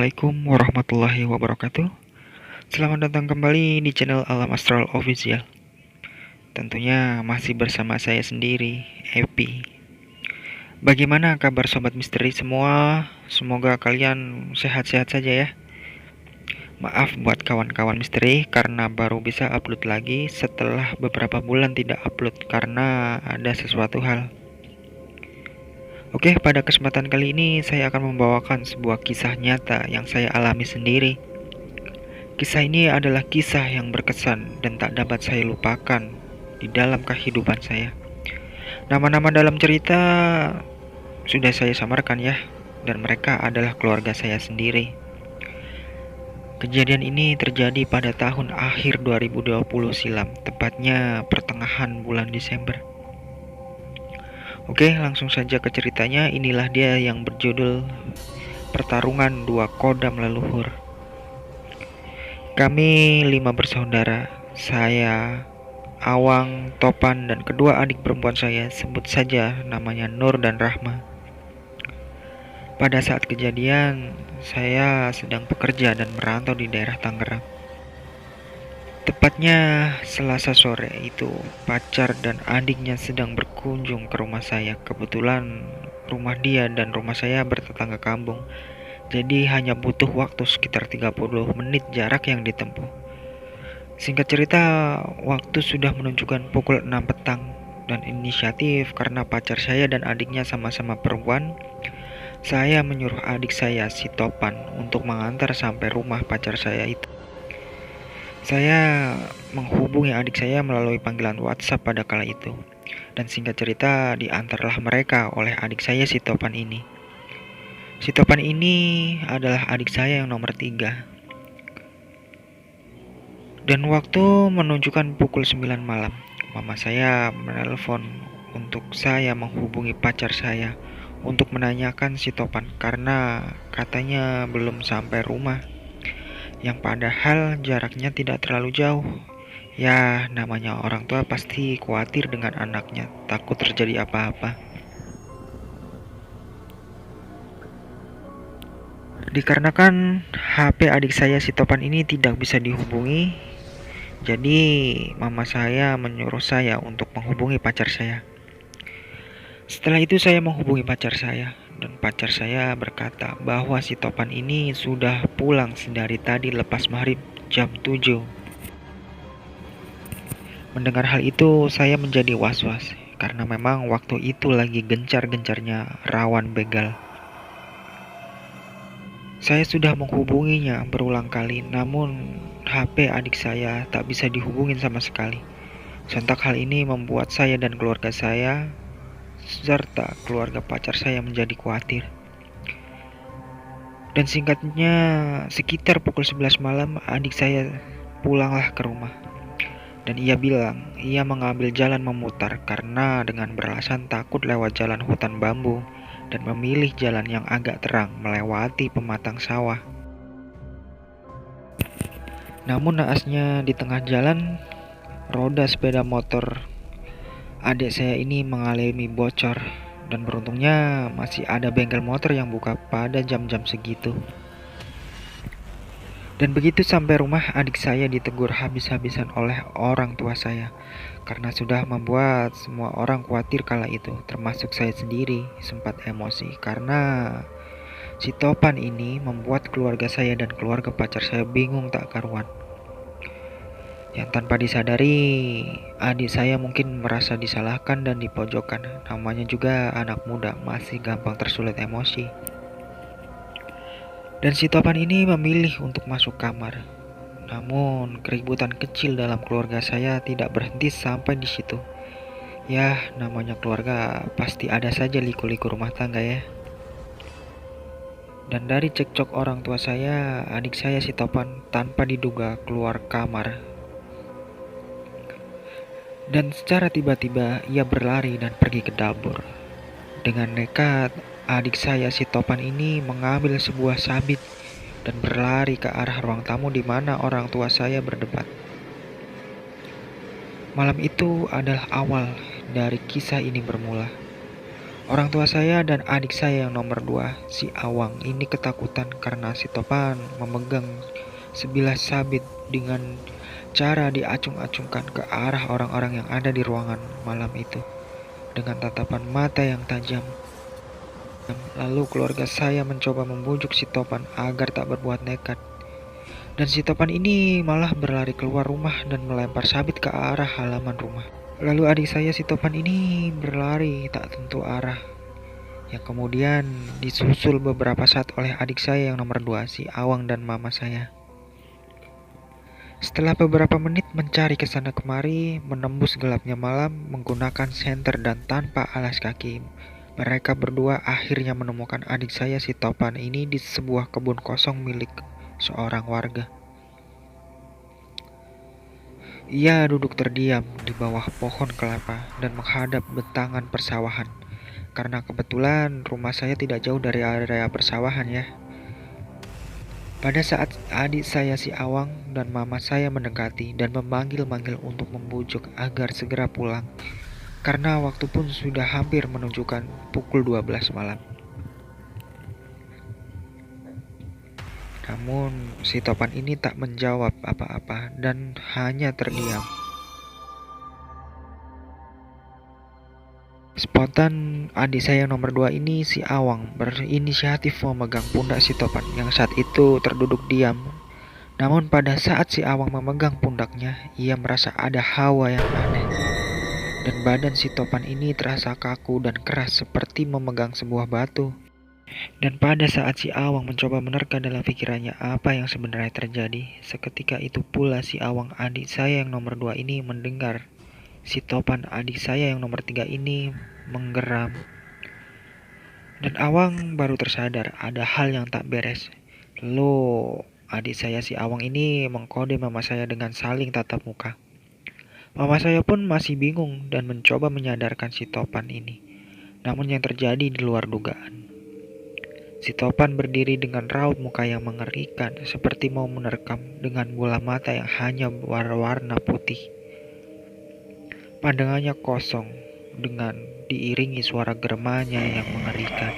Assalamualaikum warahmatullahi wabarakatuh. Selamat datang kembali di channel Alam Astral Official. Tentunya masih bersama saya sendiri, Epi. Bagaimana kabar sobat misteri semua? Semoga kalian sehat-sehat saja ya. Maaf buat kawan-kawan misteri karena baru bisa upload lagi setelah beberapa bulan tidak upload karena ada sesuatu hal. Oke, pada kesempatan kali ini saya akan membawakan sebuah kisah nyata yang saya alami sendiri. Kisah ini adalah kisah yang berkesan dan tak dapat saya lupakan di dalam kehidupan saya. Nama-nama dalam cerita sudah saya samarkan ya, dan mereka adalah keluarga saya sendiri. Kejadian ini terjadi pada tahun akhir 2020 silam, tepatnya pertengahan bulan Desember. Oke, langsung saja ke ceritanya. Inilah dia yang berjudul Pertarungan Dua Kodam Leluhur. Kami 5 bersaudara. Saya, Awang, Topan, dan kedua adik perempuan saya, sebut saja namanya Nur dan Rahma. Pada saat kejadian, saya sedang bekerja dan merantau di daerah Tangerang. Tepatnya Selasa sore itu, pacar dan adiknya sedang berkunjung ke rumah saya. Kebetulan rumah dia dan rumah saya bertetangga kampung. Jadi hanya butuh waktu sekitar 30 menit jarak yang ditempuh. Singkat cerita, waktu sudah menunjukkan pukul 6 petang dan inisiatif karena pacar saya dan adiknya sama-sama perempuan. Saya menyuruh adik saya si Topan untuk mengantar sampai rumah pacar saya itu. Saya menghubungi adik saya melalui panggilan WhatsApp pada kala itu. Dan singkat cerita diantarlah mereka oleh adik saya si Topan ini. Si Topan ini adalah adik saya yang nomor 3. Dan waktu menunjukkan pukul 9 malam. Mama saya menelpon untuk saya menghubungi pacar saya untuk menanyakan si Topan karena katanya belum sampai rumah. Yang padahal jaraknya tidak terlalu jauh. Ya, namanya orang tua pasti khawatir dengan anaknya, takut terjadi apa-apa. Dikarenakan HP adik saya si Topan ini tidak bisa dihubungi, jadi mama saya menyuruh saya untuk menghubungi pacar saya. Setelah itu saya menghubungi pacar saya, dan pacar saya berkata bahwa si Topan ini sudah pulang sedari tadi lepas maghrib jam 7. Mendengar hal itu saya menjadi was-was, karena memang waktu itu lagi gencar-gencarnya rawan begal. Saya sudah menghubunginya berulang kali, namun HP adik saya tak bisa dihubungin sama sekali. Sontak hal ini membuat saya dan keluarga saya serta keluarga pacar saya menjadi khawatir. Dan singkatnya, sekitar pukul 11 malam adik saya pulanglah ke rumah. Dan ia bilang ia mengambil jalan memutar karena dengan beralasan takut lewat jalan hutan bambu dan memilih jalan yang agak terang melewati pematang sawah. Namun naasnya di tengah jalan, roda sepeda motor adik saya ini mengalami bocor dan beruntungnya masih ada bengkel motor yang buka pada jam-jam segitu. Dan begitu sampai rumah, adik saya ditegur habis-habisan oleh orang tua saya karena sudah membuat semua orang khawatir kala itu, termasuk saya sendiri sempat emosi karena si Topan ini membuat keluarga saya dan keluarga pacar saya bingung tak karuan. Yang tanpa disadari, adik saya mungkin merasa disalahkan dan dipojokkan. Namanya juga anak muda, masih gampang tersulut emosi. Dan si Topan ini memilih untuk masuk kamar. Namun, keributan kecil dalam keluarga saya tidak berhenti sampai di situ. Ya, namanya keluarga pasti ada saja liku-liku rumah tangga ya. Dan dari cekcok orang tua saya, adik saya si Topan tanpa diduga keluar kamar. Dan secara tiba-tiba ia berlari dan pergi ke dapur. Dengan nekat, adik saya si Topan ini mengambil sebuah sabit dan berlari ke arah ruang tamu di mana orang tua saya berdebat. Malam itu adalah awal dari kisah ini bermula. Orang tua saya dan adik saya yang nomor dua, si Awang, ini ketakutan karena si Topan memegang sebilah sabit dengan cara diacung-acungkan ke arah orang-orang yang ada di ruangan malam itu dengan tatapan mata yang tajam. Lalu keluarga saya mencoba membujuk si Topan agar tak berbuat nekat. Dan si Topan ini malah berlari keluar rumah dan melempar sabit ke arah halaman rumah. Lalu adik saya si Topan ini berlari tak tentu arah, yang kemudian disusul beberapa saat oleh adik saya yang nomor dua, si Awang dan mama saya. Setelah beberapa menit mencari ke sana kemari, menembus gelapnya malam menggunakan senter dan tanpa alas kaki, mereka berdua akhirnya menemukan adik saya si Topan ini di sebuah kebun kosong milik seorang warga. Ia duduk terdiam di bawah pohon kelapa dan menghadap bentangan persawahan. Karena kebetulan rumah saya tidak jauh dari area persawahan ya. Pada saat adik saya si Awang dan mama saya mendekati dan memanggil-manggil untuk membujuk agar segera pulang. Karena waktu pun sudah hampir menunjukkan pukul 12 malam. Namun si Topan ini tak menjawab apa-apa dan hanya terdiam. Spontan adik saya nomor dua ini si Awang berinisiatif memegang pundak si Topan yang saat itu terduduk diam. Namun pada saat si Awang memegang pundaknya, ia merasa ada hawa yang aneh. Dan badan si Topan ini terasa kaku dan keras seperti memegang sebuah batu. Dan pada saat si Awang mencoba menerka dalam pikirannya apa yang sebenarnya terjadi, seketika itu pula si Awang adik saya yang nomor dua ini mendengar si Topan adik saya yang nomor tiga ini menggeram. Dan Awang baru tersadar ada hal yang tak beres. Lalu adik saya si Awang ini mengkode mama saya dengan saling tatap muka. Mama saya pun masih bingung dan mencoba menyadarkan si Topan ini. Namun yang terjadi di luar dugaan. Si Topan berdiri dengan raut muka yang mengerikan seperti mau menerkam dengan bola mata yang hanya berwarna putih. Pandangannya kosong dengan diiringi suara germanya yang mengerikan.